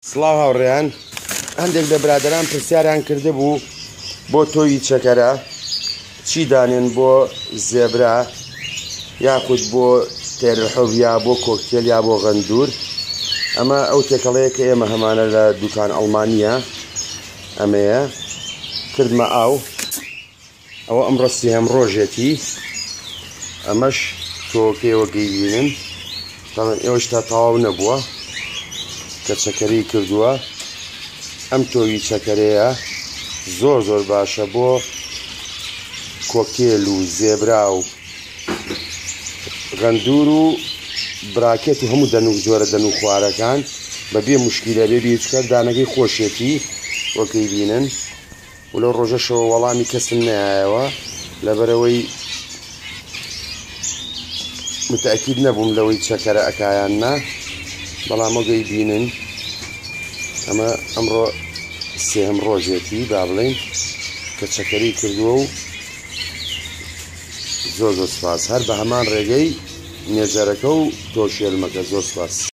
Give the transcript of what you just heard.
سڵاو هاوڕێیان، هەندێک لە برادەران پرسیاریان کرده بوو بۆ تۆی چەکەرە چی دانێن بۆ زێبرا یاخود بۆ تێرەحۆڤ یا بۆ کۆکتێل یا بۆ غەندور. ئەمە ئەو تێکەڵەیە کە ئێمە هەمانە لە دوکان ئەڵمانیە ئەمەیە کردمە ئاو. ئەوە ئەمڕۆ سێهەم ڕۆژێتی، ئەمەش تۆکەیەوە گەیبینن. تاڵن ئێوەش تا تەواو نەبووە کە چەکەری کردووە. ئەم تۆوی چەکەرەیە زۆر باشە بۆ کۆکتێل و زێبرا و غەندور و براکێت و هەموو جۆرە دەنو خوارەکان بەبێ موشکیلە بێبی چکە دانەکەی خۆشێتی وەکەی بینن. و لەو ڕۆژەشەوە وەڵامی کەسم نایەوە لەبەرەوەی متەئەکید نەبووم لەوەی چەکەرە ئەکایان نا، بەڵام وەگەی بینن ئەمە ئەمڕۆ سێهەم ڕۆژێتی با بڵێن کە چەکەری کردووە و زۆر سوپاس. هەر بە هەمان ڕێگەی نێزەرەکە و تۆشێلمەکە زۆر سوپاس.